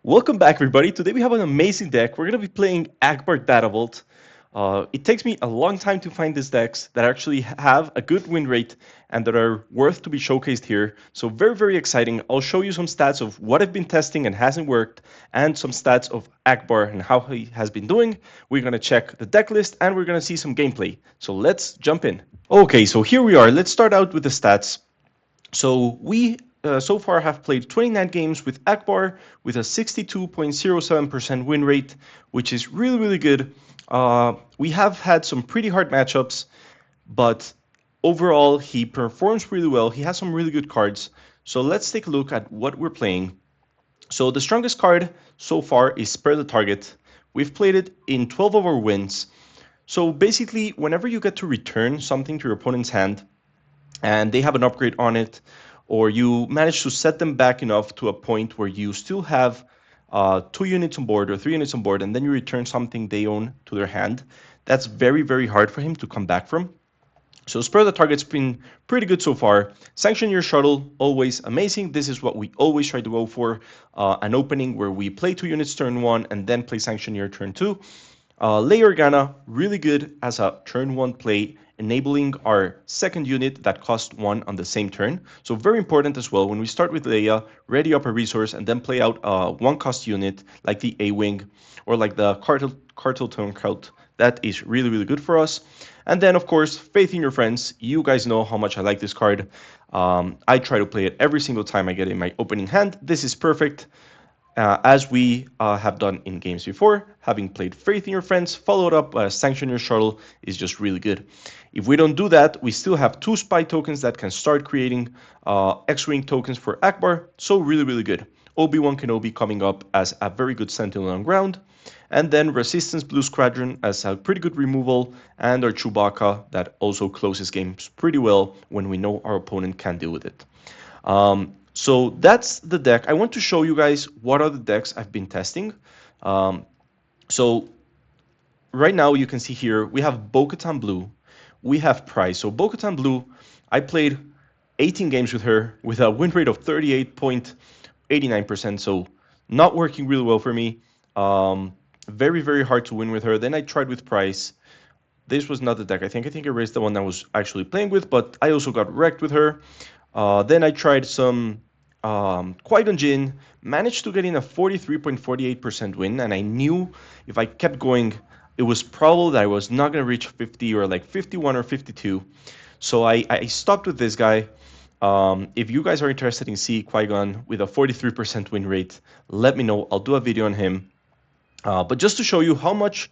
Welcome back, everybody. Today we have an amazing deck. We're going to be playing Ackbar datavolt. It takes me a long time to find these decks that actually have a good win rate and that are worth to be showcased here. So very, very exciting. I'll show you some stats of what I've been testing and hasn't worked, and some stats of Ackbar and how he has been doing. We're going to check the deck list and we're going to see some gameplay. So let's jump in. Okay, so here we are. Let's start out with the stats. So we so far have played 29 games with Ackbar with a 62.07% win rate, which is really, really good. We have had some pretty hard matchups, but overall he performs really well. He has some really good cards. So let's take a look at what we're playing. So the strongest card so far is Spare the Target. We've played it in 12 of our wins. So basically, whenever you get to return something to your opponent's hand, and they have an upgrade on it, or you manage to set them back enough to a point where you still have 2 units on board or 3 units on board, and then you return something they own to their hand, that's very, very hard for him to come back from. So Spur the Target's been pretty good so far. Sanction Your Shuttle, always amazing. This is what we always try to go for, an opening where we play 2 units turn 1 and then play Sanction Your turn 2. Leia Organa, really good as a turn 1 play, enabling our second unit that cost 1 on the same turn. So very important as well. When we start with Leia, ready up a resource and then play out a 1 cost unit like the A-Wing or like the Cartel Turncoat. That is really, really good for us. And then, of course, Faith in Your Friends. You guys know how much I like this card. I try to play it every single time I get in my opening hand. This is perfect. As we have done in games before, having played Faith in Your Friends, followed up Sanction Your Shuttle is just really good. If we don't do that, we still have 2 spy tokens that can start creating X-Wing tokens for Ackbar, so really, really good. Obi-Wan Kenobi coming up as a very good Sentinel on ground, and then Resistance Blue Squadron as a pretty good removal, and our Chewbacca that also closes games pretty well when we know our opponent can deal with it. So that's the deck. I want to show you guys what are the decks I've been testing. So right now you can see here we have Bo-Katan Blue, we have Price. So Bo-Katan Blue, I played 18 games with her with a win rate of 38.89%. So not working really well for me. Very, very hard to win with her. Then I tried with Price. This was not the deck. I think I raised the one I was actually playing with, but I also got wrecked with her. Then I tried some Qui-Gon Jinn, managed to get in a 43.48% win, and I knew if I kept going, it was probable that I was not going to reach 50 or like 51 or 52. So I stopped with this guy. If you guys are interested in seeing Qui-Gon with a 43% win rate, let me know. I'll do a video on him. But just to show you how much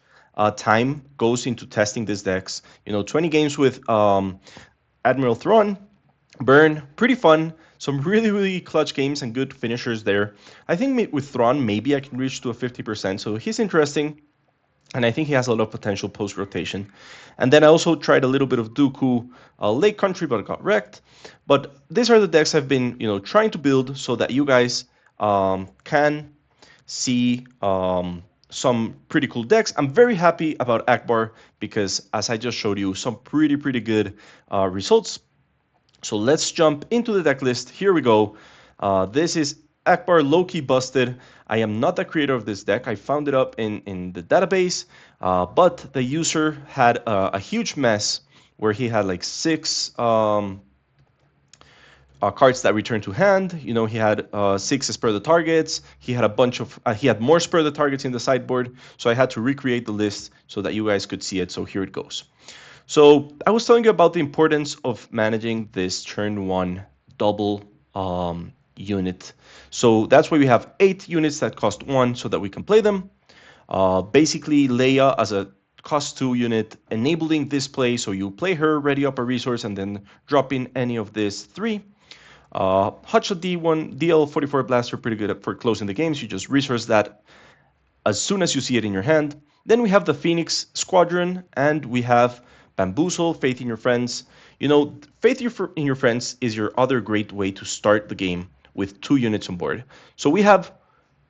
time goes into testing these decks, 20 games with Admiral Thrawn, Burn, pretty fun. Some really, really clutch games and good finishers there. I think with Thrawn, maybe I can reach to a 50%, so he's interesting. And I think he has a lot of potential post-rotation. And then I also tried a little bit of Dooku Lake Country, but got wrecked. But these are the decks I've been, trying to build so that you guys can see some pretty cool decks. I'm very happy about Ackbar because, as I just showed you, some pretty good results. So let's jump into the deck list. Here we go. This is Ackbar low-key busted. I am not the creator of this deck. I found it up in the database, but the user had a huge mess where he had like 6 cards that return to hand. He had 6 spur the targets. He had a bunch of he had more spur the targets in the sideboard. So I had to recreate the list so that you guys could see it. So here it goes. So I was telling you about the importance of managing this turn 1 double unit. So that's why we have 8 units that cost 1 so that we can play them. Basically, Leia as a cost 2 unit, enabling this play. So you play her, ready up a resource, and then drop in any of these 3. Hotshot D1, DL44 Blaster, pretty good for closing the games. You just resource that as soon as you see it in your hand. Then we have the Phoenix Squadron, and we have Bamboozle, Faith in Your Friends. Faith in Your Friends is your other great way to start the game with 2 units on board. So we have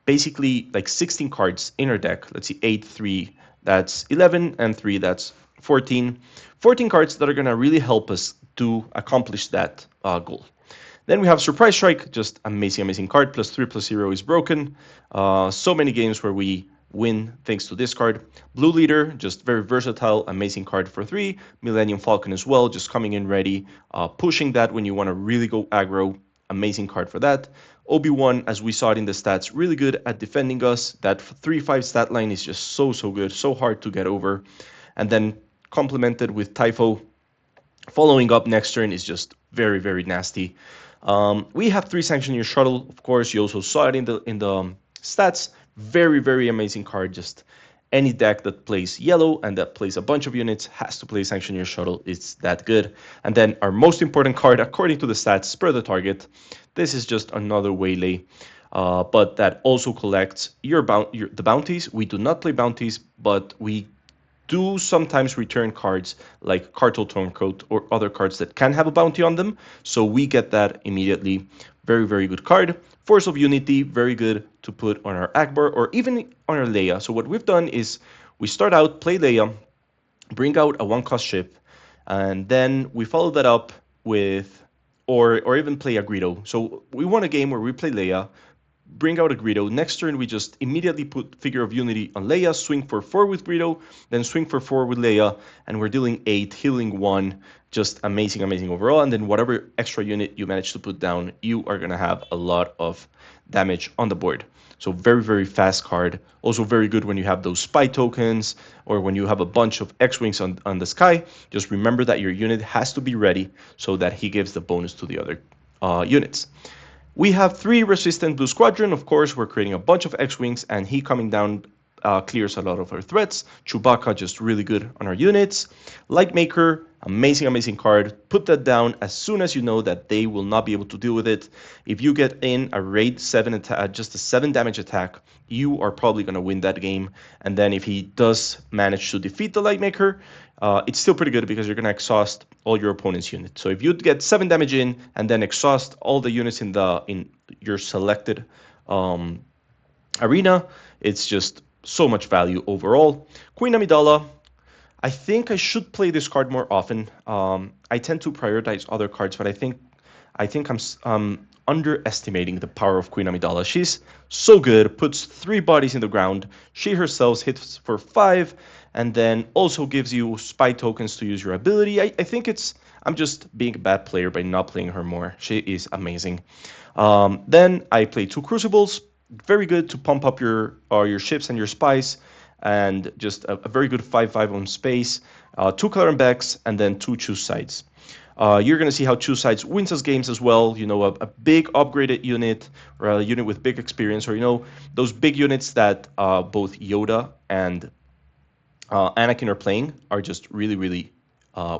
basically like 16 cards in our deck. Let's see, 8, 3, that's 11, and 3, that's 14. 14 cards that are going to really help us to accomplish that goal. Then we have Surprise Strike, just amazing, amazing card. +3/+0 is broken. So many games where we win thanks to this card. Blue Leader, just very versatile, amazing card for 3. Millennium Falcon as well, just coming in ready, pushing that when you want to really go aggro. Amazing card for that. Obi-Wan, as we saw it in the stats, really good at defending us. That 3/5 stat line is just so, so good, so hard to get over. And then complemented with Typho, following up next turn is just very, very nasty. We have 3 Sanctioneer Shuttle, of course. You also saw it in the stats. Very, very amazing card. Just any deck that plays yellow and that plays a bunch of units has to play Sanctioneer Shuttle. It's that good. And then our most important card, according to the stats, Spur the Target. This is just another waylay. But that also collects the bounties. We do not play bounties, but we do sometimes return cards like Cartel Turncoat or other cards that can have a bounty on them. So we get that immediately. Very, very good card. Force of Unity, very good to put on our Ackbar or even on our Leia. So what we've done is we start out, play Leia, bring out a 1-cost ship, and then we follow that up with, or even play a Greedo. So we want a game where we play Leia, bring out a Greedo. Next turn, we just immediately put Figure of Unity on Leia, swing for 4 with Greedo, then swing for 4 with Leia, and we're dealing 8, healing 1. Just amazing, amazing overall. And then whatever extra unit you manage to put down, you are going to have a lot of damage on the board. So very, very fast card. Also very good when you have those spy tokens or when you have a bunch of X-Wings on the sky. Just remember that your unit has to be ready so that he gives the bonus to the other units. We have 3 Resistant Blue Squadron. Of course, we're creating a bunch of X-Wings, and he coming down clears a lot of our threats. Chewbacca, just really good on our units. Lightmaker, amazing, amazing card. Put that down as soon as you know that they will not be able to deal with it. If you get in a raid 7 attack, just a 7 damage attack, you are probably going to win that game. And then if he does manage to defeat the Lightmaker, it's still pretty good because you're going to exhaust all your opponent's units. So if you get 7 damage in and then exhaust all the units in your selected arena, it's just so much value overall. Queen Amidala, I think I should play this card more often. I tend to prioritize other cards, but I think I'm underestimating the power of Queen Amidala. She's so good, puts 3 bodies in the ground. She herself hits for 5, and then also gives you spy tokens to use your ability. I think I'm just being a bad player by not playing her more. She is amazing. Then I play 2 Crucibles. Very good to pump up your ships and your spies, and just a very good 5/5 on space. 2 Color and Bex, and then 2 Choose Sides. You're going to see how Choose Sides wins us games as well. You know, a big upgraded unit or a unit with big experience, or, you know, those big units that both Yoda and Anakin are playing are just really, really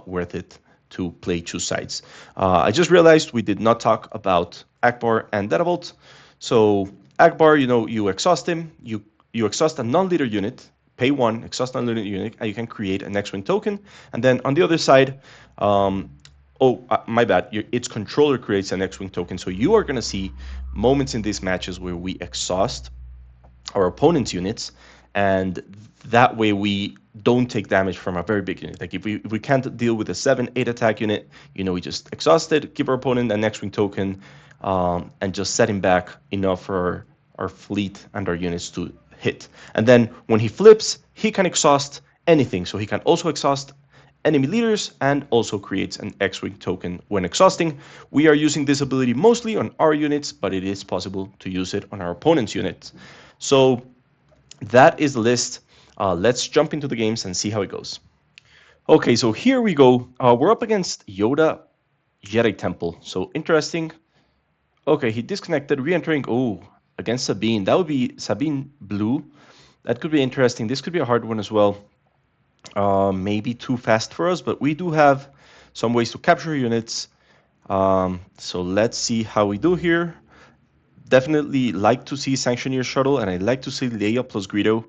worth it to play Choose Sides. I just realized we did not talk about Ackbar and datavolt. So Ackbar, you know, you exhaust him, you exhaust a non-leader unit, pay 1, exhaust non-leader unit, and you can create an X-Wing token. And then on the other side, my bad, its controller creates an X-Wing token. So you are going to see moments in these matches where we exhaust our opponent's units, and that way we don't take damage from a very big unit. Like if we can't deal with a 7-8 attack unit, you know, we just exhaust it, give our opponent an X-Wing token, and just set him back enough for our fleet and our units to hit. And then when he flips, he can exhaust anything. So he can also exhaust enemy leaders and also creates an X-Wing token when exhausting. We are using this ability mostly on our units, but it is possible to use it on our opponent's units. So that is the list. Let's jump into the games and see how it goes. Okay, so here we go. We're up against Yoda Jedi Temple. So interesting. Okay, he disconnected, re-entering. Oh, against Sabine. That would be Sabine Blue. That could be interesting. This could be a hard one as well. Maybe too fast for us, but we do have some ways to capture units. So let's see how we do here. Definitely like to see Sanctioneer Shuttle, and I like to see Leia plus Greedo.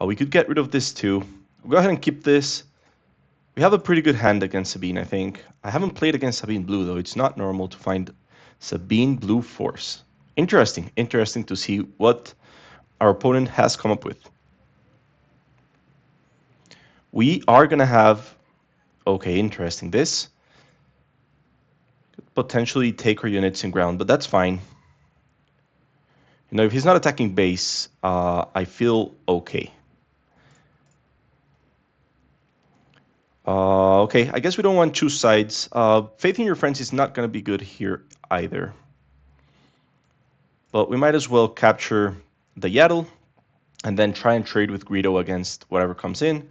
We could get rid of this too. We'll go ahead and keep this. We have a pretty good hand against Sabine, I think. I haven't played against Sabine Blue, though. It's not normal to find Sabine Blue Force. Interesting. Interesting to see what our opponent has come up with. We are going to have... Okay, interesting. This potentially take our units in ground, but that's fine. You know, if he's not attacking base, I feel okay. Okay, I guess we don't want to choose sides. Faith in your friends is not going to be good here either. But we might as well capture the Yaddle and then try and trade with Greedo against whatever comes in.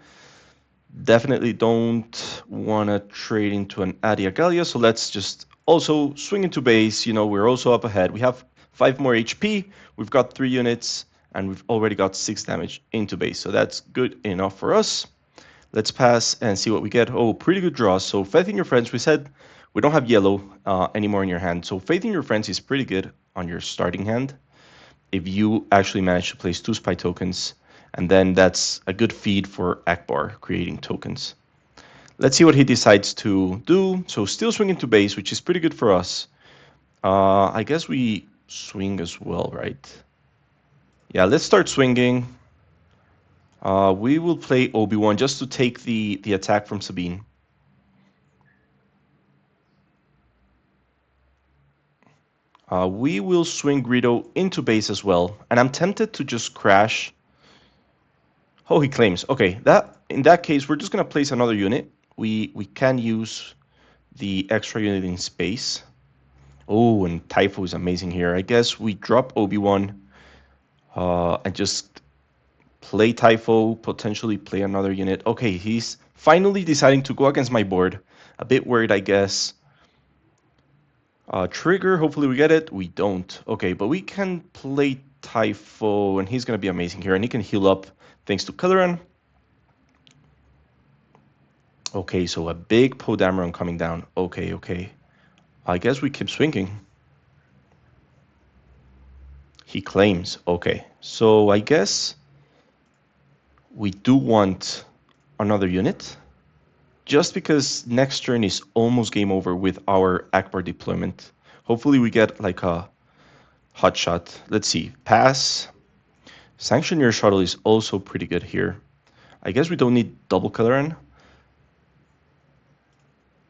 Definitely don't want to trade into an Adiagalia, so let's just also swing into base. You know, we're also up ahead. We have 5 more HP, we've got 3 units, and we've already got 6 damage into base, so that's good enough for us. Let's pass and see what we get. Oh, pretty good draw. So Faith in Your Friends, we said we don't have yellow anymore in your hand. So Faith in Your Friends is pretty good on your starting hand if you actually manage to place 2 spy tokens. And then that's a good feed for Ackbar, creating tokens. Let's see what he decides to do. So still swinging to base, which is pretty good for us. I guess we swing as well, right? Yeah, let's start swinging. We will play Obi-Wan just to take the attack from Sabine. We will swing Greedo into base as well, and I'm tempted to just crash. Oh, he claims. Okay, in that case, we're just gonna place another unit. We can use the extra unit in space. Oh, and Typho is amazing here. I guess we drop Obi-Wan and just play Typho, potentially play another unit. Okay, he's finally deciding to go against my board. A bit worried, I guess. Trigger, hopefully we get it. We don't. Okay, but we can play Typho, and he's going to be amazing here. And he can heal up thanks to Coloran. Okay, so a big Poe Dameron coming down. Okay, okay. I guess we keep swinging. He claims. Okay, so I guess we do want another unit. Just because next turn is almost game over with our Ackbar deployment. Hopefully we get like a hot shot. Let's see. Pass. Sanctioneer Shuttle is also pretty good here. I guess we don't need double Coloran.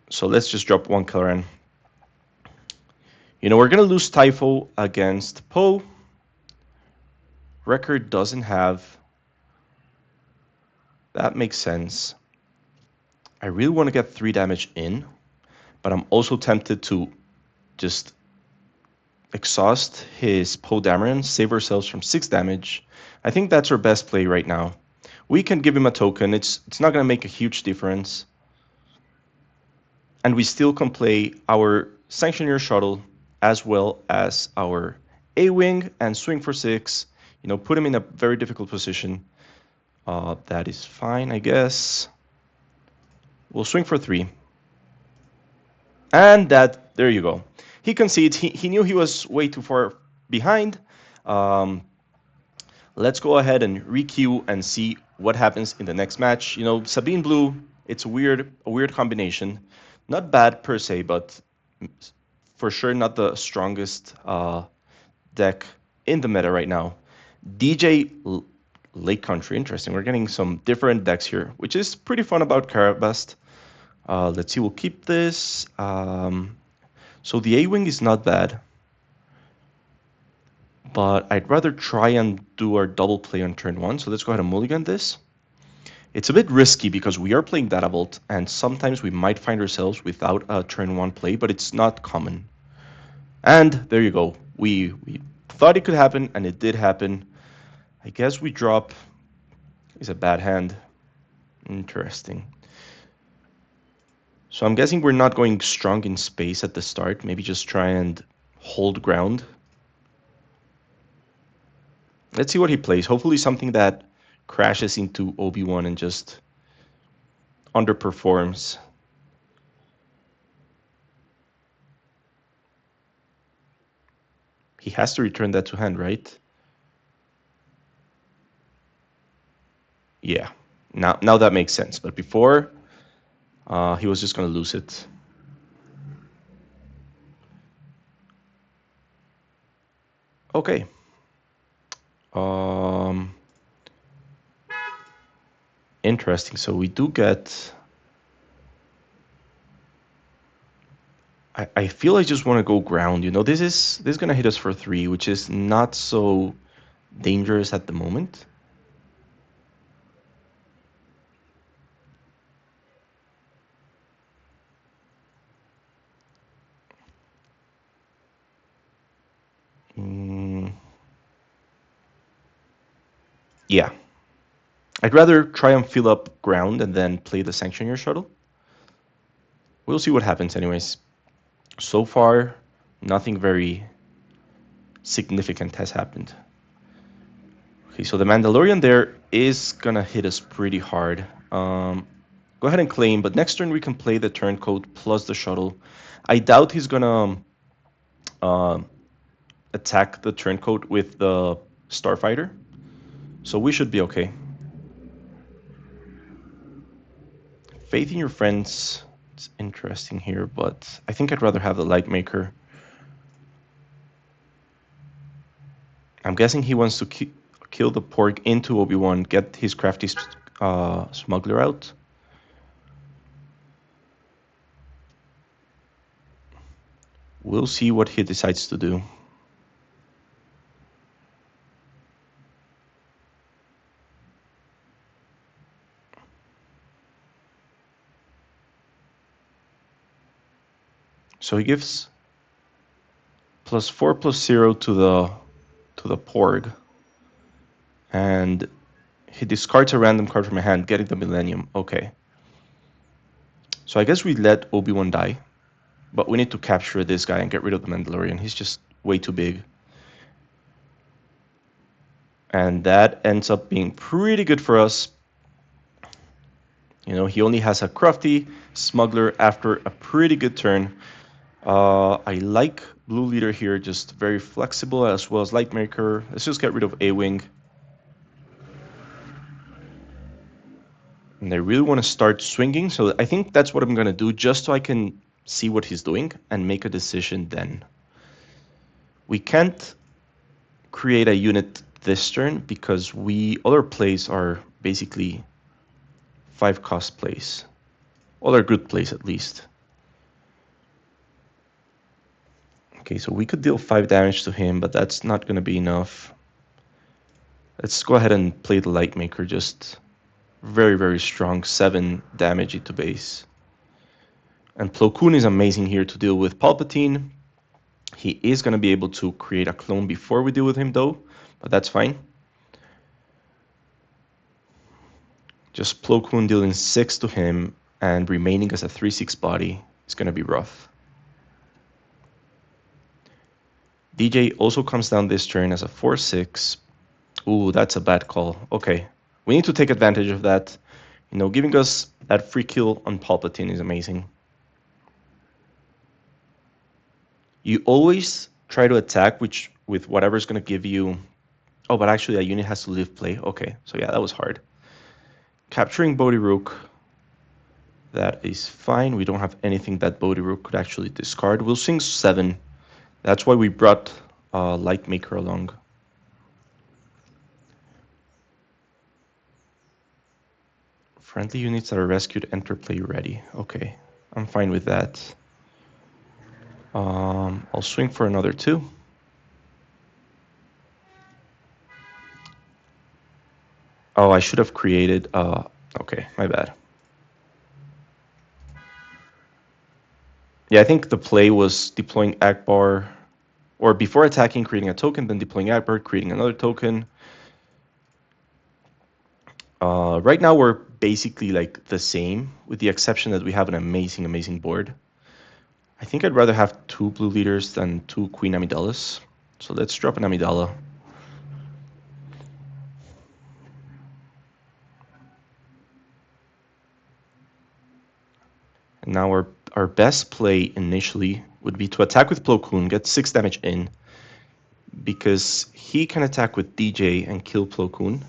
So let's just drop 1 Coloran. You know, we're going to lose Typho against Poe. Record doesn't have. That makes sense. I really want to get 3 damage in, but I'm also tempted to just exhaust his Poe Dameron, save ourselves from 6 damage. I think that's our best play right now. We can give him a token. It's not going to make a huge difference. And we still can play our Sanctioneer Shuttle as well as our A-Wing and swing for 6. You know, put him in a very difficult position. That is fine, I guess. We'll swing for 3. And there you go. He concedes. He knew he was way too far behind. Let's go ahead and requeue and see what happens in the next match. You know, Sabine Blue, it's a weird combination. Not bad per se, but for sure not the strongest deck in the meta right now. DJ Lake Country, interesting. We're getting some different decks here, which is pretty fun about Karabast. Let's see, we'll keep this. So the A-Wing is not bad, but I'd rather try and do our double play on turn 1. So let's go ahead and mulligan this. It's a bit risky because we are playing datavolt, and sometimes we might find ourselves without a turn 1 play, but it's not common. And there you go. We thought it could happen, and it did happen. I guess we drop is a bad hand. Interesting. So I'm guessing we're not going strong in space at the start. Maybe just try and hold ground. Let's see what he plays. Hopefully something that crashes into Obi-Wan and just underperforms. He has to return that to hand, right? Yeah. Now that makes sense. But before, he was just going to lose it. Okay. Interesting. So we do get I feel I just want to go ground. You know, this is gonna hit us for 3, which is not so dangerous at the moment. Mm, yeah, I'd rather try and fill up ground and then play the Sanctioneer Shuttle. We'll see what happens anyways. So far, nothing very significant has happened. Okay, so the Mandalorian there is gonna hit us pretty hard. Go ahead and claim, but next turn we can play the turncoat plus the shuttle. I doubt he's gonna um, attack the turncoat with the Starfighter, so we should be okay. Faith in your friends, it's interesting here, but I think I'd rather have the Lightmaker. I'm guessing he wants to kill the Porg into Obi-Wan, get his crafty smuggler out. We'll see what he decides to do. So he gives +4/+0 to the Porg, and he discards a random card from my hand, getting the Millennium. Okay. So I guess we let Obi-Wan die, but we need to capture this guy and get rid of the Mandalorian. He's just way too big. And that ends up being pretty good for us. You know, he only has a crafty smuggler after a pretty good turn. I like Blue Leader here, just very flexible, as well as Lightmaker. Let's just get rid of A-Wing. And I really want to start swinging, so I think that's what I'm going to do, just so I can see what he's doing and make a decision then. We can't create a unit this turn because other plays are basically 5-cost plays. Other good plays, at least. Okay, so we could deal 5 damage to him, but that's not going to be enough. Let's go ahead and play the Lightmaker, just very, very strong, 7 damage into base. And Plo Koon is amazing here to deal with Palpatine. He is going to be able to create a clone before we deal with him, though, but that's fine. Just Plo Koon dealing 6 to him and remaining as a 3/6 body is going to be rough. DJ also comes down this turn as a 4/6. Ooh, that's a bad call. Okay, we need to take advantage of that. You know, giving us that free kill on Palpatine is amazing. You always try to attack with whatever's going to give you... Oh, but actually a unit has to live play. Okay, so yeah, that was hard. Capturing Bodhi Rook. That is fine. We don't have anything that Bodhi Rook could actually discard. We'll swing 7. That's why we brought Lightmaker along. Friendly units that are rescued enter play ready. Okay, I'm fine with that. I'll swing for another 2. Oh, I should have created... okay, my bad. Yeah, I think the play was deploying Ackbar, or before attacking, creating a token, then deploying Ackbar, creating another token. Right now, we're basically like the same, with the exception that we have an amazing, amazing board. I think I'd rather have 2 blue leaders than 2 Queen Amidala's. So let's drop an Amidala. And now our best play initially would be to attack with Plo Koon, get 6 damage in, because he can attack with DJ and kill Plo Koon.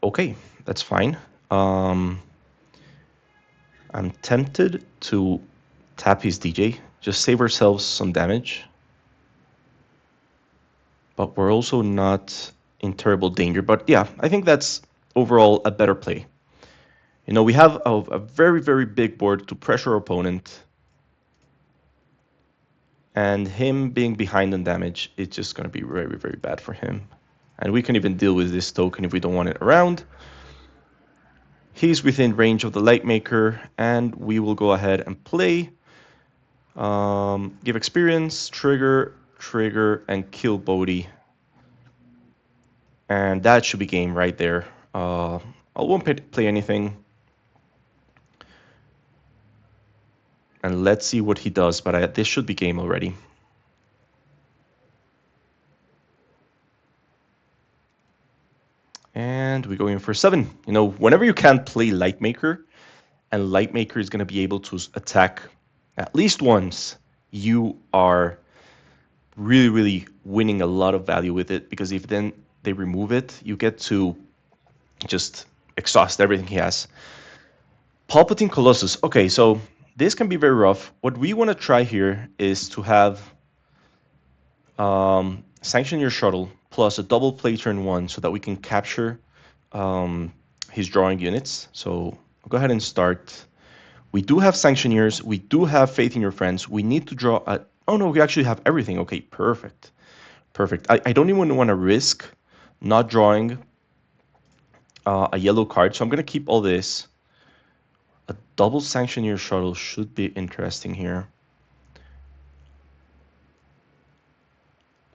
Okay, that's fine. I'm tempted to tap his DJ, just save ourselves some damage. But we're also not in terrible danger. But yeah, I think that's overall a better play. You know, we have a very, very big board to pressure our opponent. And him being behind on damage, it's just going to be very, very bad for him. And we can even deal with this token if we don't want it around. He's within range of the Lightmaker, and we will go ahead and play. Give experience, trigger, and kill Bodhi. And that should be game right there. I won't play anything. And let's see what he does, but this should be game already. And we go in for 7. You know, whenever you can play Lightmaker, and Lightmaker is going to be able to attack at least once, you are really, really winning a lot of value with it, because if then they remove it, you get to just exhaust everything he has. Palpatine Colossus. Okay, so this can be very rough. What we want to try here is to have sanction your shuttle plus a double play turn 1 so that we can capture his drawing units. So I'll go ahead and start. We do have Sanctioneers. We do have Faith in Your Friends. We need to draw a... Oh, no, we actually have everything. Okay, perfect. Perfect. I don't even want to risk not drawing a yellow card, so I'm going to keep all this. A double Sanctioneer shuttle should be interesting here.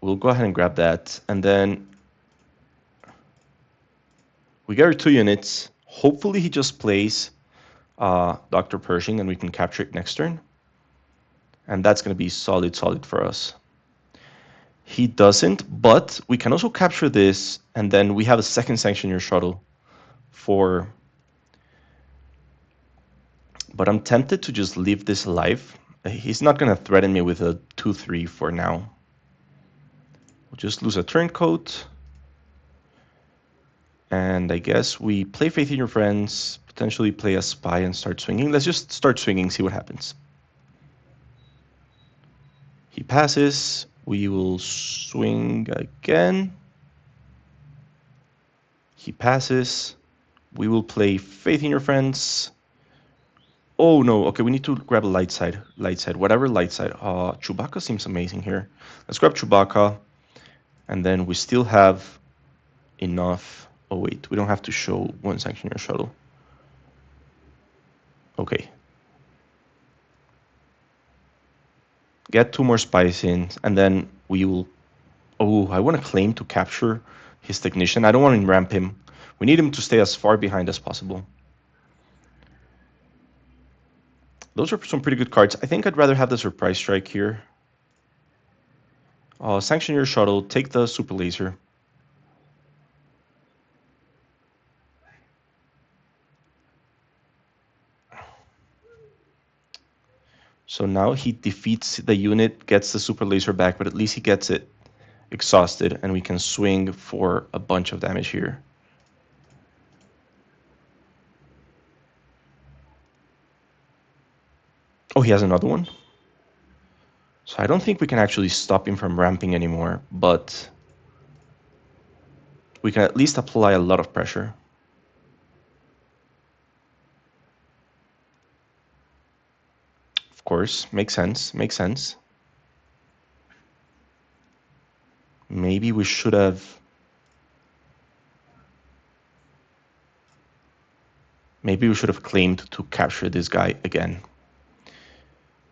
We'll go ahead and grab that. And then we get our 2 units. Hopefully he just plays Dr. Pershing and we can capture it next turn. And that's going to be solid for us. He doesn't, but we can also capture this, and then we have a second Sanctioneer shuttle for... But I'm tempted to just leave this alive. He's not going to threaten me with a 2-3 for now. We'll just lose a turncoat. And I guess we play Faith in Your Friends, potentially play a spy and start swinging. Let's just start swinging, see what happens. He passes. We will swing again. He passes. We will play Faith in Your Friends. Oh no, okay, we need to grab a light side, whatever light side. Chewbacca seems amazing here. Let's grab Chewbacca, and then we still have enough. Oh wait, we don't have to show 1 Sanctioneer shuttle. Okay. Get 2 more spies in, and then we will... Oh, I want to claim to capture his technician. I don't want to ramp him. We need him to stay as far behind as possible. Those are some pretty good cards. I think I'd rather have the Surprise Strike here. Sanction your shuttle, take the Super Laser. So now he defeats the unit, gets the Super Laser back, but at least he gets it exhausted, and we can swing for a bunch of damage here. Oh, he has another one? So I don't think we can actually stop him from ramping anymore, but we can at least apply a lot of pressure. Of course, makes sense, makes sense. Maybe we should have... Maybe we should have claimed to capture this guy again.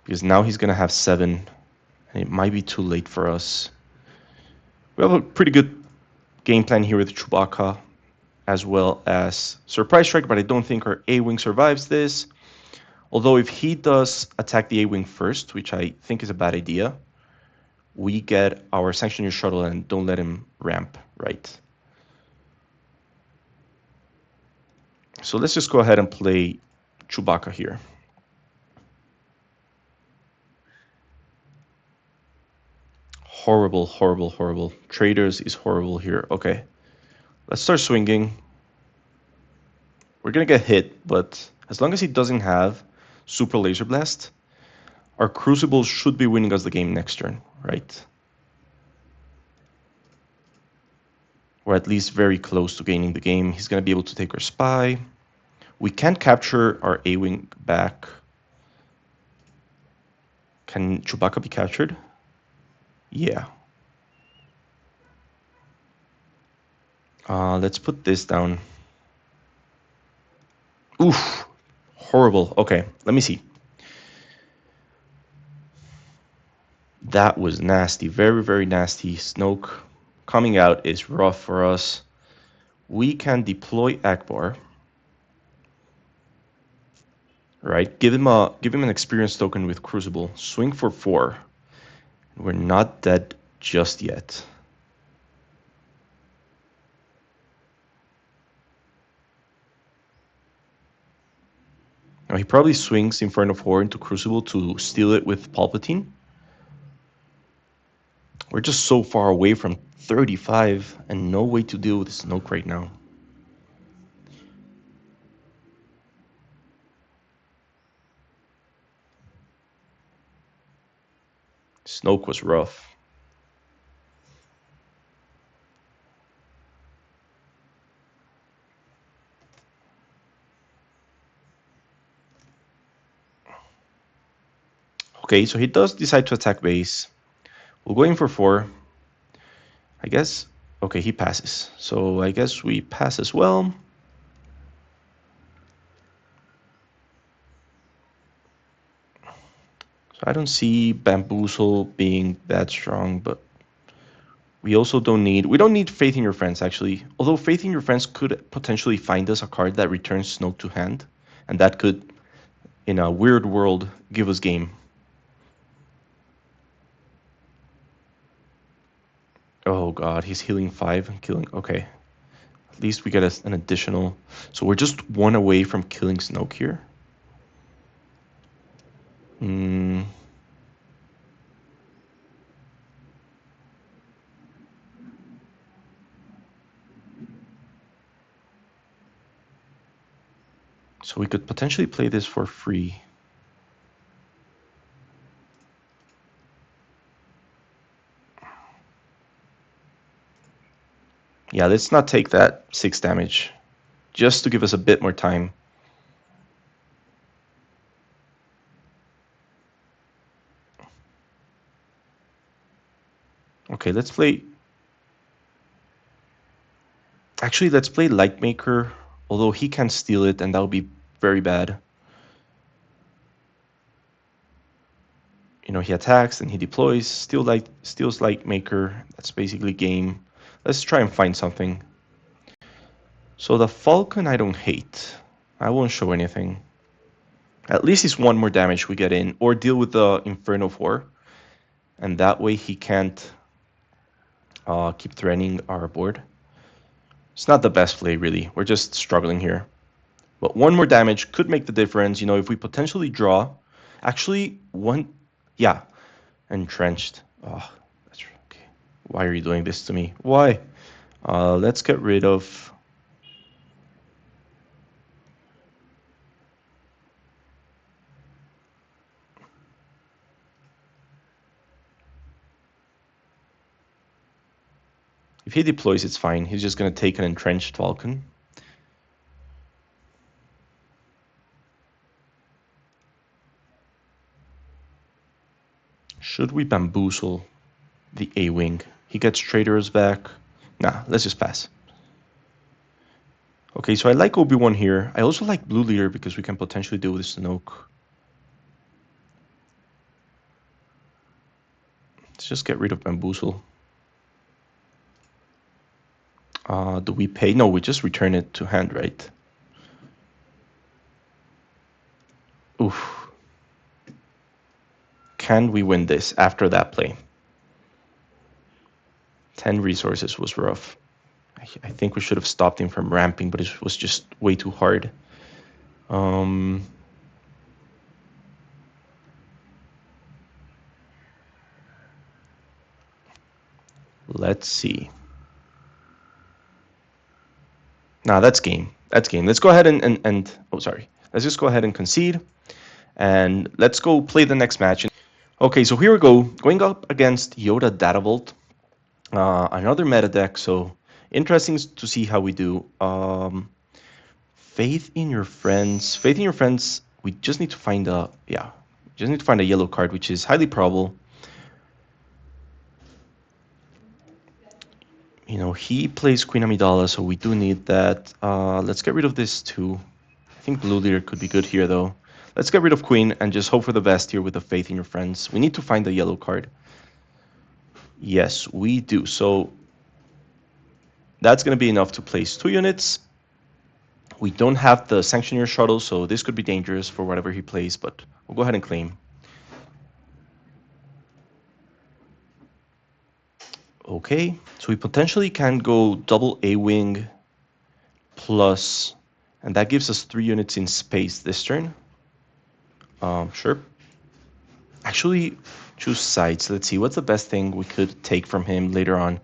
Because now he's going to have 7, and it might be too late for us. We have a pretty good game plan here with Chewbacca, as well as Surprise Strike, but I don't think our A-Wing survives this. Although if he does attack the A-Wing first, which I think is a bad idea, we get our Sanctioneer shuttle and don't let him ramp, right? So let's just go ahead and play Chewbacca here. Horrible, horrible, horrible. Traders is horrible here. Okay, let's start swinging. We're gonna get hit, but as long as he doesn't have Super Laser Blast, our Crucible should be winning us the game next turn, right? Or at least very close to gaining the game. He's gonna be able to take our spy. We can't capture our A-Wing back. Can Chewbacca be captured? Yeah. Let's put this down. Oof. Horrible. Okay, let me see. That was nasty. Very, very nasty. Snoke coming out is rough for us. We can deploy Ackbar. Right? Give him an experience token with Crucible. Swing for 4. We're not dead just yet. Now he probably swings Inferno 4 into Crucible to steal it with Palpatine. We're just so far away from 35 and no way to deal with Snoke right now. Snoke was rough. Okay, so he does decide to attack base. We'll go in for 4. I guess, okay, he passes. So I guess we pass as well. So I don't see Bamboozle being that strong, but we also don't need Faith in Your Friends, actually. Although Faith in Your Friends could potentially find us a card that returns Snoke to hand. And that could, in a weird world, give us game. Oh god, he's healing 5 and killing... Okay. At least we get an additional... So we're just 1 away from killing Snoke here. So we could potentially play this for free. Yeah, let's not take that 6 damage. Just to give us a bit more time. Okay, let's play... Actually, let's play Lightmaker, although he can steal it, and that would be very bad. You know, he attacks and he deploys, steals Lightmaker. That's basically game. Let's try and find something. So the Falcon I don't hate. I won't show anything. At least it's 1 more damage we get in, or deal with the Inferno 4. And that way he can't keep threatening our board. It's not the best play, really. We're just struggling here. But 1 more damage could make the difference. You know, if we potentially draw... Actually, 1... Yeah. Entrenched. Oh, that's okay. Why are you doing this to me? Why? Let's get rid of... If he deploys, it's fine. He's just going to take an entrenched Falcon. Should we bamboozle the A-Wing? He gets Traitors back. Nah, let's just pass. Okay, so I like Obi-Wan here. I also like Blue Leader because we can potentially deal with Snoke. Let's just get rid of Bamboozle. Do we pay? No, we just return it to hand, right? Oof. Can we win this after that play? 10 resources was rough. I think we should have stopped him from ramping, but it was just way too hard. Let's see. Nah, that's game. That's game. Let's go ahead and oh, sorry. Let's just go ahead and concede. And let's go play the next match. Okay, so here we go. Going up against Yoda Datavolt. Another meta deck, so interesting to see how we do. Faith in your friends. Faith in your friends. We just need to find a just need to find a yellow card, which is highly probable. You know, he plays Queen Amidala, so we do need that. Let's get rid of this too. I think blue leader could be good here, though. Let's get rid of Queen and just hope for the best here with the Faith in your friends. We need to find the yellow card. Yes, we do. So that's going to be enough to place 2 units. We don't have the Sanctioneer shuttle, so this could be dangerous for whatever he plays, but we'll go ahead and claim. Okay, so we potentially can go double A-Wing plus, and that gives us 3 units in space this turn. Sure. Actually, choose sides. Let's see, what's the best thing we could take from him later on?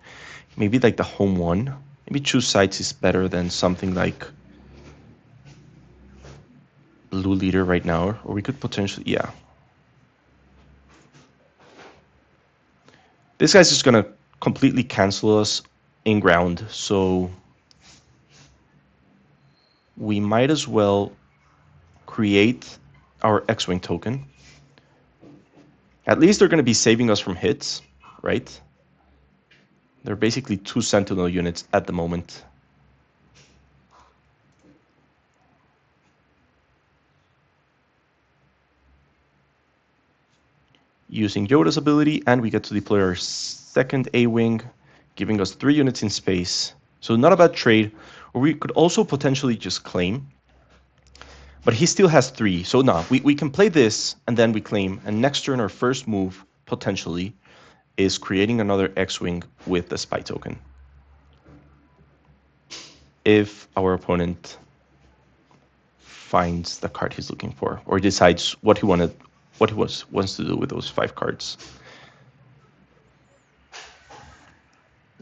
Maybe like the home one. Maybe choose sides is better than something like blue leader right now. Or we could potentially, yeah. This guy's just going to completely cancel us in ground. So we might as well create our X-Wing token. At least they're going to be saving us from hits, right? They're basically 2 Sentinel units at the moment. Using Yoda's ability, and we get to deploy our second A-Wing, giving us 3 units in space. So not a bad trade, or we could also potentially just claim. But he still has 3, so no, we can play this, and then we claim, and next turn our first move, potentially, is creating another X-Wing with the spy token. If our opponent finds the card he's looking for, or decides what he wants to do with those 5 cards.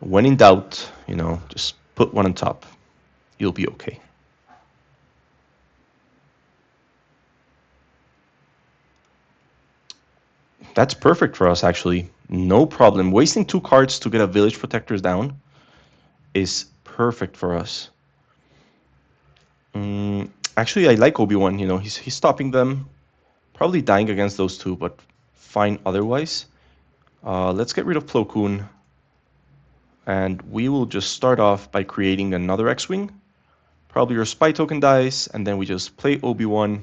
When in doubt, you know, just put one on top. You'll be okay. That's perfect for us, actually. No problem. Wasting 2 cards to get a Village Protectors down is perfect for us. Actually, I like Obi-Wan. You know, he's stopping them. Probably dying against those 2, but fine otherwise. Let's get rid of Plo Koon. And we will just start off by creating another X-Wing. Probably your spy token dies, and then we just play Obi-Wan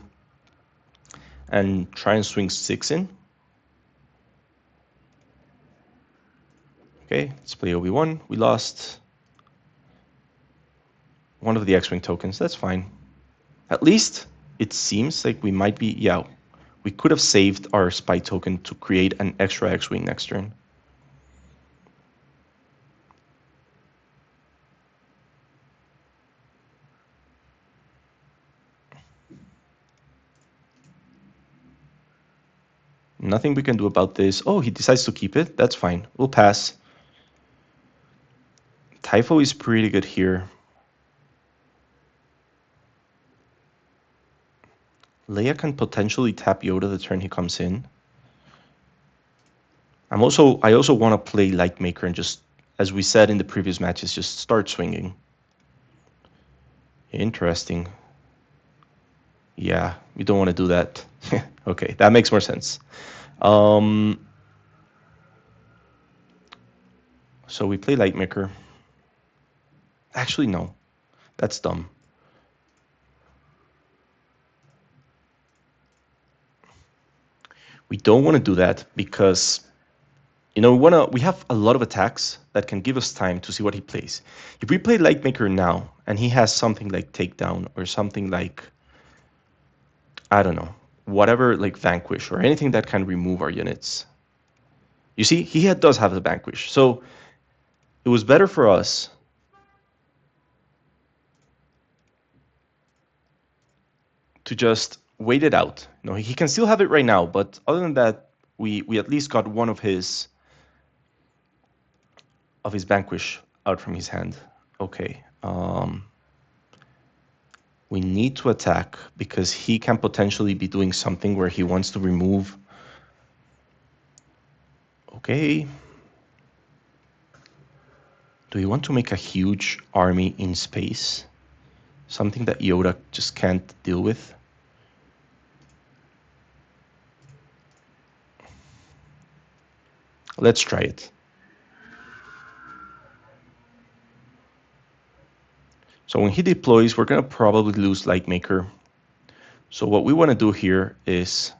and try and swing 6 in. Okay, let's play Obi-Wan. We lost one of the X-Wing tokens. That's fine. At least it seems like we might be... Yeah, we could have saved our spy token to create an extra X-Wing next turn. Nothing we can do about this. Oh, he decides to keep it. That's fine. We'll pass. Typho is pretty good here. Leia can potentially tap Yoda the turn he comes in. I also want to play Lightmaker and just, as we said in the previous matches, just start swinging. Interesting. Yeah, we don't want to do that. Okay, that makes more sense. So we play Lightmaker. Actually, no. That's dumb. We don't want to do that because, you know, we have a lot of attacks that can give us time to see what he plays. If we play Lightmaker now and he has something like Takedown or something like, I don't know, whatever, like Vanquish or anything that can remove our units. You see, he does have the Vanquish. So it was better for us to just wait it out. You know, he can still have it right now, but other than that, we at least got one of his Vanquish out from his hand. Okay. We need to attack because he can potentially be doing something where he wants to remove. Okay. Do we want to make a huge army in space? Something that Yoda just can't deal with. Let's try it. So when he deploys, we're going to probably lose Lightmaker. So what we want to do here is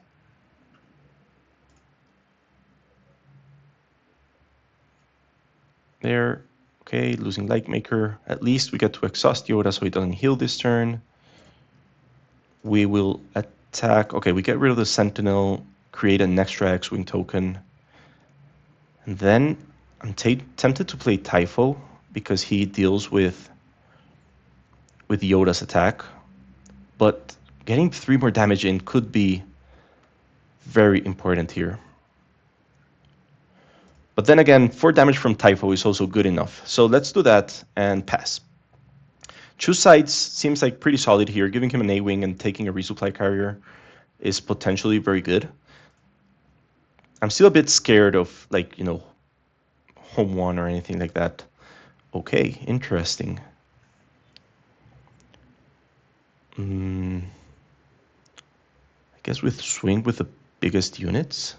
there. Okay, losing Lightmaker. At least we get to exhaust Yoda so he doesn't heal this turn. We will attack. Okay, we get rid of the Sentinel, create an extra X-Wing token. And then I'm tempted to play Typho because he deals with Yoda's attack. But getting 3 more damage in could be very important here. But then again, 4 damage from Typho is also good enough. So let's do that and pass. Choose sides seems like pretty solid here. Giving him an A-Wing and taking a resupply carrier is potentially very good. I'm still a bit scared of, like, you know, home one or anything like that. Okay, interesting. I guess with swing with the biggest units.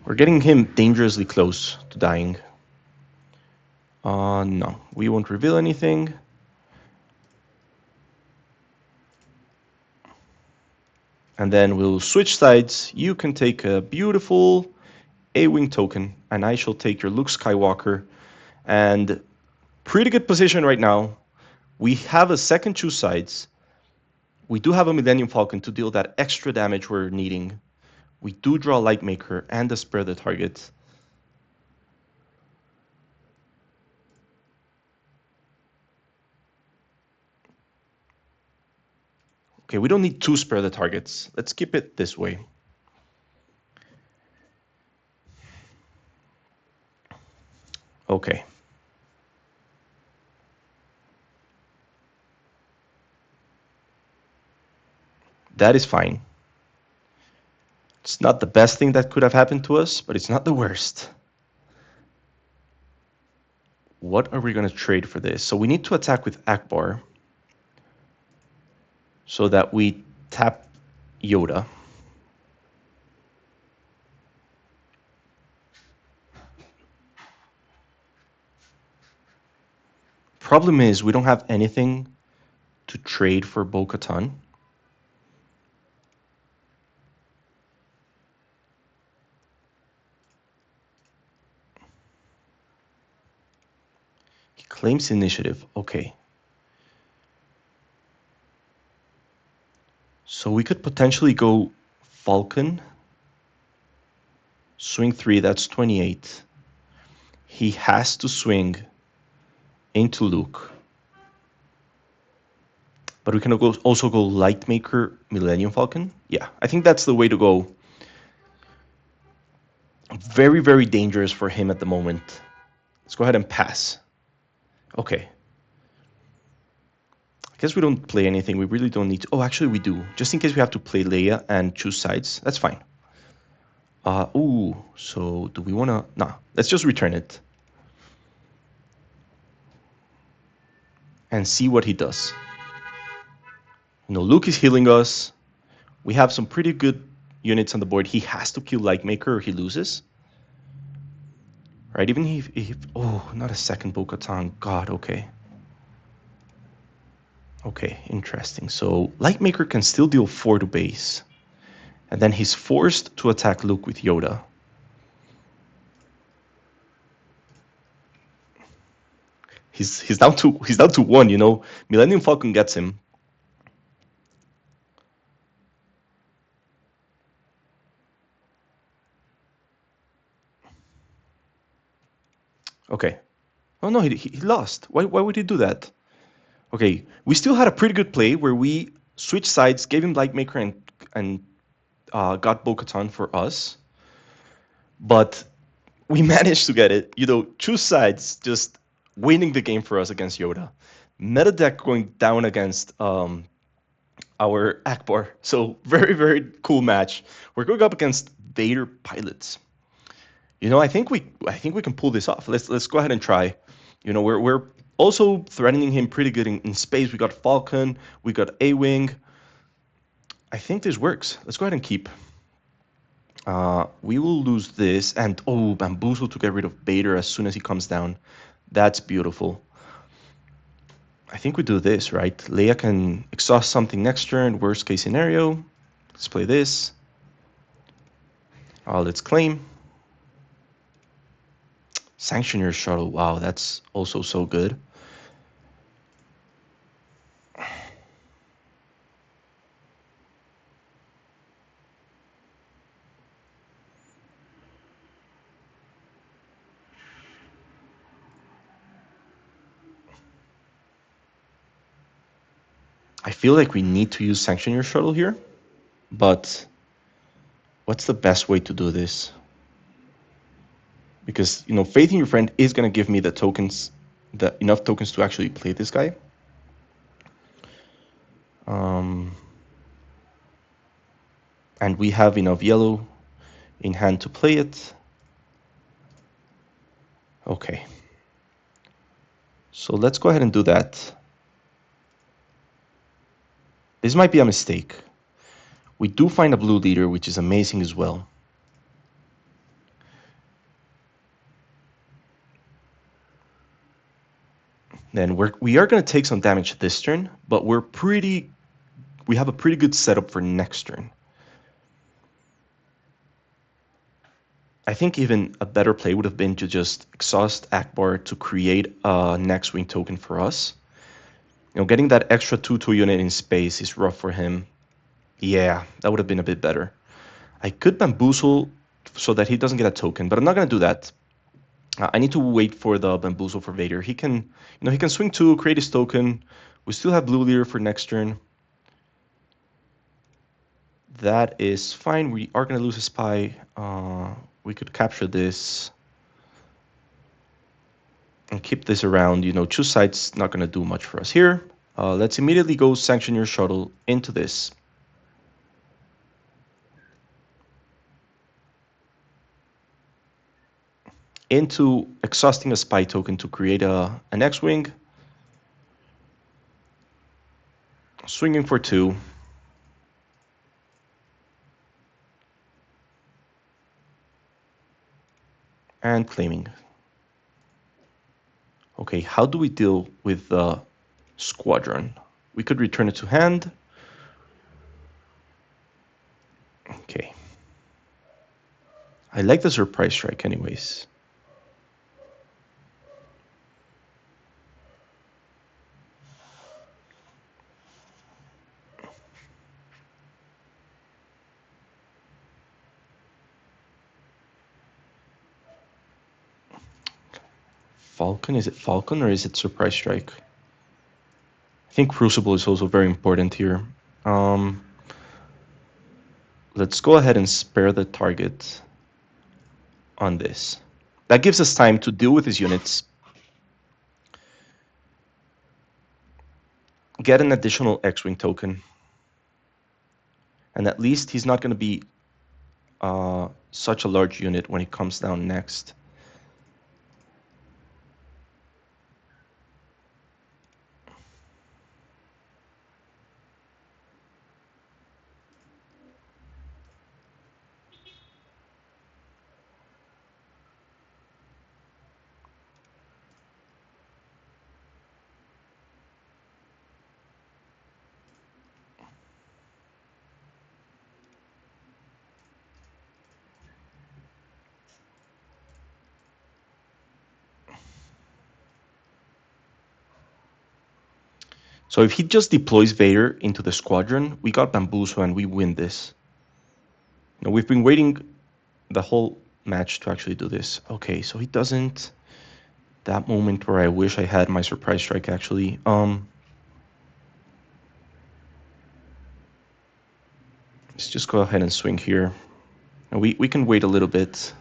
We're getting him dangerously close to dying. No, we won't reveal anything. And then we'll switch sides. You can take a beautiful A-Wing token, and I shall take your Luke Skywalker. And pretty good position right now. We have a second choose sides. We do have a Millennium Falcon to deal that extra damage we're needing. We do draw Lightmaker and a spare the target. Okay, we don't need 2 spare the targets. Let's keep it this way. Okay. That is fine. It's not the best thing that could have happened to us, but it's not the worst. What are we going to trade for this? So we need to attack with Ackbar so that we tap Yoda. Problem is, we don't have anything to trade for Bo-Katan. He claims initiative. Okay. So we could potentially go Falcon. Swing 3, that's 28. He has to swing into Luke. But we can also go Lightmaker, Millennium Falcon. Yeah, I think that's the way to go. Very, very dangerous for him at the moment. Let's go ahead and pass. Okay. I guess we don't play anything. We really don't need to. Oh, actually we do. Just in case we have to play Leia and choose sides. That's fine. Ooh, so do we want to... Nah, let's just return it. And see what he does. You know, Luke is healing us. We have some pretty good units on the board. He has to kill Lightmaker or he loses. Right, even if... Oh, not a second Bo-Katan. God, okay. Okay, interesting. So Lightmaker can still deal 4 to base. And then he's forced to attack Luke with Yoda. He's down to 1, you know. Millennium Falcon gets him. Okay. Oh no, he lost. Why would he do that? Okay, we still had a pretty good play where we switched sides, gave him Lightmaker and got Bo-Katan for us. But we managed to get it. You know, choose sides, just winning the game for us against Yoda. Meta deck going down against our Ackbar. So very, very cool match. We're going up against Vader pilots. You know, I think we can pull this off. Let's go ahead and try. You know, we're also threatening him pretty good in space. We got Falcon, we got A-Wing. I think this works. Let's go ahead and keep. We will lose this, and oh, Bamboozle to get rid of Vader as soon as he comes down. That's beautiful. I think we do this, right? Leia can exhaust something next turn, worst case scenario. Let's play this. Let's claim. Sanction your shuttle. Wow, that's also so good. I feel like we need to use Sanction Your Shuttle here, but what's the best way to do this? Because, you know, Faith in Your Friend is going to give me the tokens, enough tokens to actually play this guy. And we have enough yellow in hand to play it. Okay. So let's go ahead and do that. This might be a mistake. We do find a blue leader, which is amazing as well. Then we are going to take some damage this turn, but we have a pretty good setup for next turn. I think even a better play would have been to just exhaust Ackbar to create a next wing token for us. You know, getting that extra 2/2 unit in space is rough for him. Yeah, that would have been a bit better. I could Bamboozle so that he doesn't get a token, but I'm not going to do that. I need to wait for the Bamboozle for Vader. He can swing 2, create his token. We still have blue leader for next turn. That is fine. We are going to lose a spy. We could capture this and keep this around. You know, choose sides, not going to do much for us here. Let's immediately go sanction your shuttle into this. Into exhausting a spy token to create an X-Wing. Swinging for 2. And claiming. Okay, how do we deal with the squadron? We could return it to hand. Okay. I like the surprise strike anyways. Falcon? Is it Falcon or is it surprise strike? I think Crucible is also very important here. Let's go ahead and spare the target on this. That gives us time to deal with his units, get an additional X-Wing token, and at least he's not going to be such a large unit when he comes down next. So if he just deploys Vader into the squadron, we got Bamboozle and we win this. You know, we've been waiting the whole match to actually do this. Okay, so he doesn't. That moment where I wish I had my surprise strike actually. Let's just go ahead and swing here. And we can wait a little bit.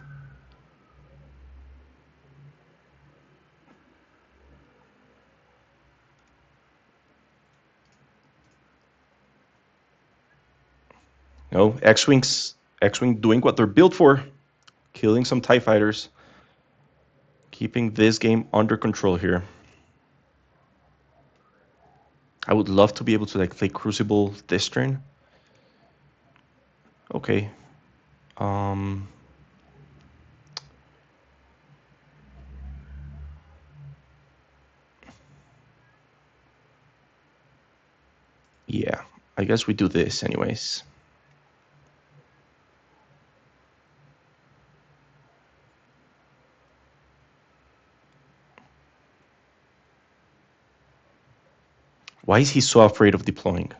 know, X-Wing doing what they're built for, killing some TIE fighters, keeping this game under control here. I would love to be able to like play Crucible this turn. Okay. Yeah, I guess we do this anyways. Why is he so afraid of deploying?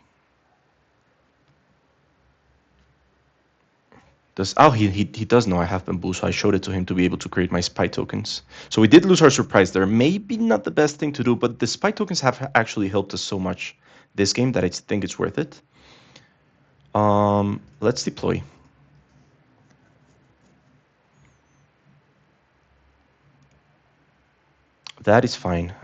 He does know I have Bamboo, so I showed it to him to be able to create my spy tokens. So we did lose our surprise there. Maybe not the best thing to do, but the spy tokens have actually helped us so much this game that I think it's worth it. Let's deploy. That is fine.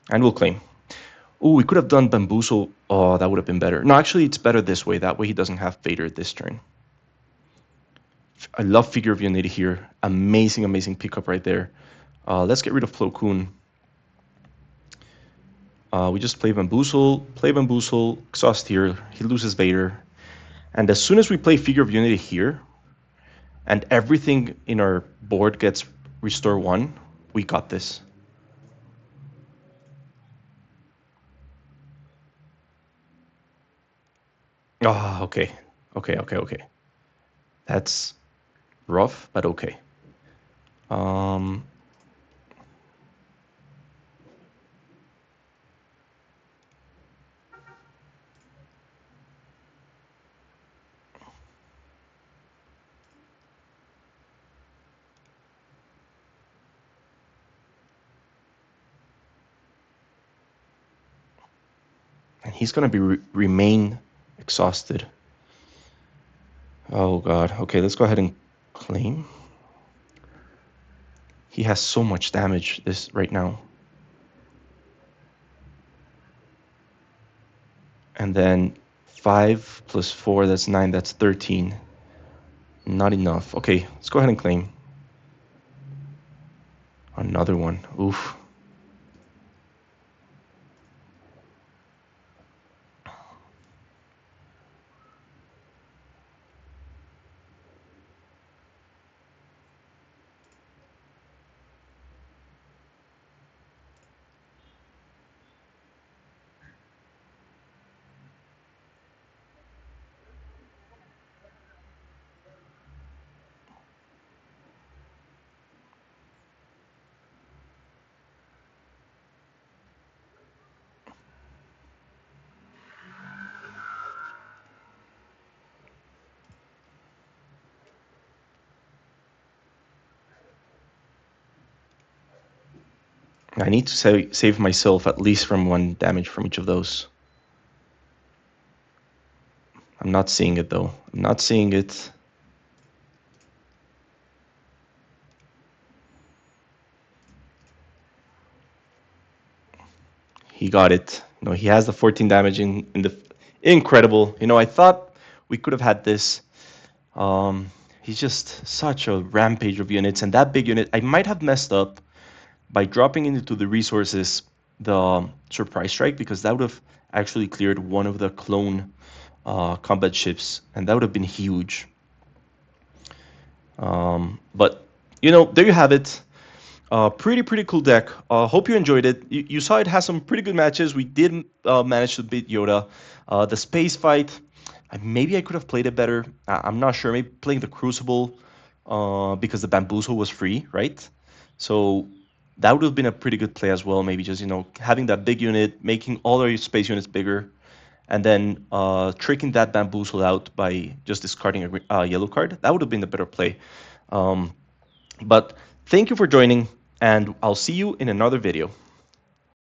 And we'll claim. Oh, we could have done Bamboozle. Oh, that would have been better. No, actually, it's better this way. That way he doesn't have Vader this turn. I love Figure of Unity here. Amazing, amazing pickup right there. Let's get rid of Plo Koon. We just play Bamboozle, exhaust here. He loses Vader. And as soon as we play Figure of Unity here, and everything in our board gets restore 1, we got this. Oh, okay. Okay. That's rough, but okay. And he's going to be remain exhausted. Oh, God. Okay, let's go ahead and claim. He has so much damage this right now. And then 5 plus 4, that's 9, that's 13. Not enough. Okay, let's go ahead and claim. Another one. Oof. I need to save myself at least from 1 damage from each of those. I'm not seeing it though. I'm not seeing it. He got it. You know, he has the 14 damage in the incredible. You know, I thought we could have had this. He's just such a rampage of units, and that big unit, I might have messed up by dropping into the resources the surprise strike, because that would have actually cleared one of the clone combat ships, and that would have been huge. But you know, there you have it. Pretty cool deck. Hope you enjoyed it. You saw it has some pretty good matches. We did manage to beat Yoda. The space fight, maybe I could have played it better. I'm not sure. Maybe playing the Crucible because the Bamboozle was free, right? So that would have been a pretty good play as well. Maybe just, you know, having that big unit, making all our space units bigger, and then tricking that Bamboozle out by just discarding a yellow card. That would have been the better play. But thank you for joining, and I'll see you in another video.